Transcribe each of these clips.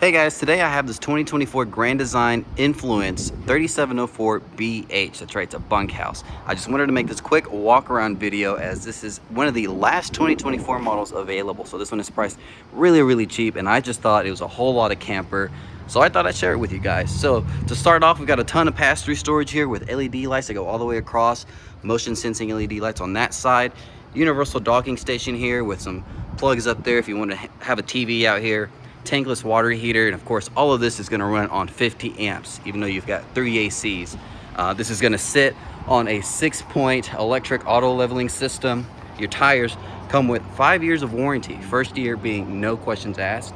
Hey guys, today I have this 2024 Grand Design Influence 3704BH. That's right, it's a bunkhouse. I just wanted to make this quick walk around video as this is one of the last 2024 models available. So this one is priced really cheap, and I just thought it was a whole lot of camper. So I thought I'd share it with you guys. So to start off, we've got a ton of pass-through storage here with LED lights that go all the way across, motion sensing LED lights on that side. Universal docking station here with some plugs up there if you want to have a TV out here. Tankless water heater, and of course all of this is going to run on 50 amps even though you've got 3 ACs. This is going to sit on a 6-point electric auto leveling system. Your tires come with 5 years of warranty, first year being no questions asked.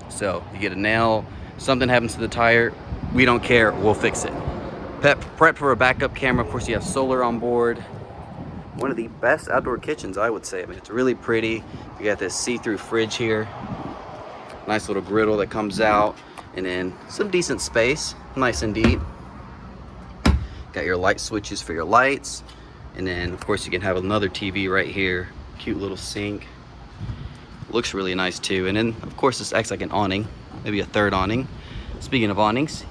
So you get a nail, something happens to the tire, we don't care, we'll fix it. Prep for a backup camera. Of course you have solar on board. One of the best outdoor kitchens, I would say. I mean, it's really pretty. You got this see-through fridge here. Nice little griddle that comes out, and then some decent space, nice and deep. Got your light switches for your lights, and then of course you can have another TV right here. Cute little sink. Looks really nice too. And then of course this acts like an awning, maybe a third awning. Speaking of awnings,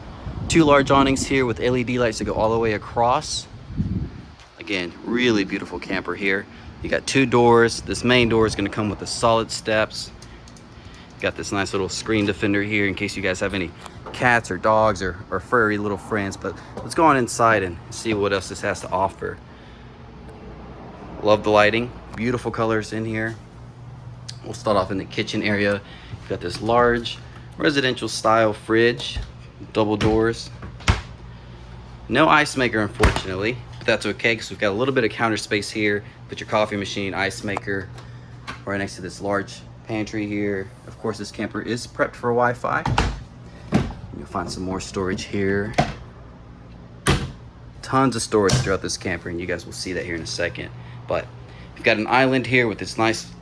2 large awnings here with LED lights that go all the way across. Again, really beautiful camper here. You got 2 doors. This main door is going to come with the solid steps. Got this nice little screen defender here in case you guys have any cats or dogs or furry little friends. But let's go on inside and see what else this has to offer. Love the lighting, beautiful colors in here. We'll start off in the kitchen area. You've got this large residential style fridge, double doors. No ice maker, unfortunately, but that's okay because we've got a little bit of counter space here. Put your coffee machine, ice maker right next to this large pantry here. Of course this camper is prepped for Wi-Fi. You'll find some more storage here. Tons of storage throughout this camper, and you guys will see that here in a second. But you've got an island here with this nice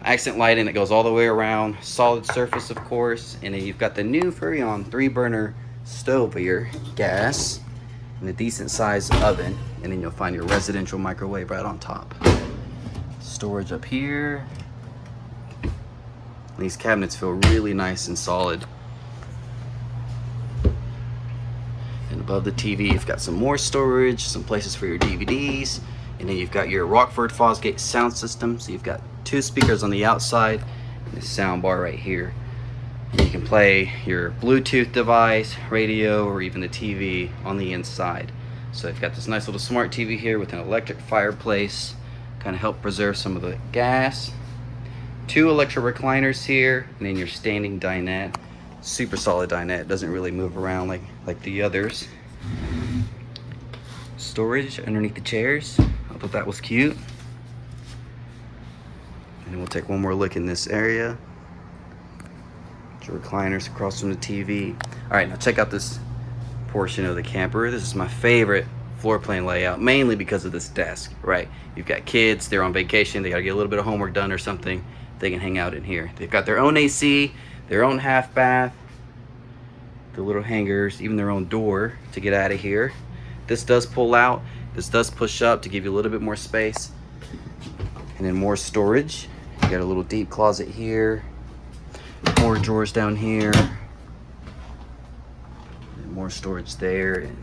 accent lighting that goes all the way around. Solid surface, of course. And then you've got the new Furrion 3-burner stove here, gas, and a decent sized oven. And then you'll find your residential microwave right on top. Storage up here. These cabinets feel really nice and solid. And above the TV, you've got some more storage, some places for your DVDs, and then you've got your Rockford Fosgate sound system. So you've got 2 speakers on the outside and this sound bar right here. And you can play your Bluetooth device, radio, or even the TV on the inside. So you've got this nice little smart TV here with an electric fireplace, kind of help preserve some of the gas. 2 electric recliners here, and then your standing dinette. Super solid dinette, doesn't really move around like the others. Storage underneath the chairs. I thought that was cute. And then we'll take one more look in this area. Your recliners across from the TV. All right, now check out this portion of the camper. This is my favorite floor plan layout, mainly because of this desk, right? You've got kids, they're on vacation, they gotta get a little bit of homework done or something. They can hang out in here. They've got their own AC, their own half bath, the little hangers, even their own door to get out of here. This does pull out, this does push up to give you a little bit more space. And then more storage. You got a little deep closet here, more drawers down here, and more storage there, and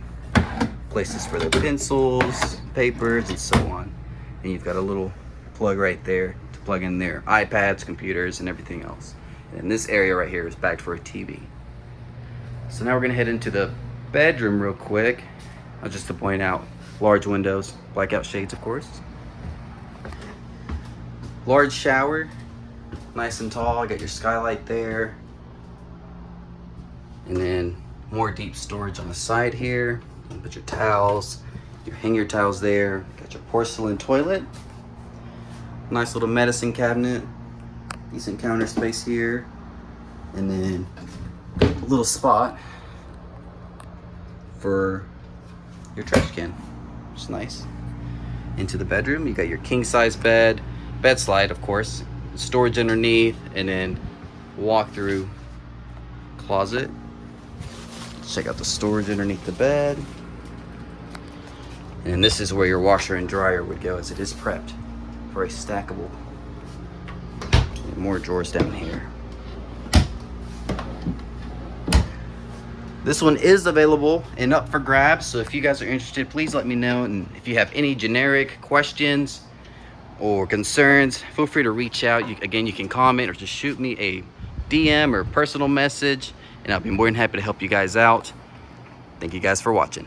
places for their pencils, papers, and so on. And you've got a little plug right there to plug in their iPads, computers, and everything else. And this area right here is backed for a TV. So now we're gonna head into the bedroom real quick. Just to point out, large windows, blackout shades, of course. Large shower, nice and tall. Got your skylight there. And then more deep storage on the side here. You can put your towels, hang your towels there. Got your porcelain toilet. Nice little medicine cabinet, decent counter space here, and then a little spot for your trash can, which is nice. Into the bedroom, you got your king size bed, bed slide, of course, storage underneath, and then walk through closet. Check out the storage underneath the bed. And this is where your washer and dryer would go, as it is prepped for a stackable. And more drawers down here. This one is available and up for grabs, so if you guys are interested, please let me know. And if you have any generic questions or concerns, feel free to reach out. Again, you can comment or just shoot me a DM or personal message, and I'll be more than happy to help you guys out. Thank you guys for watching.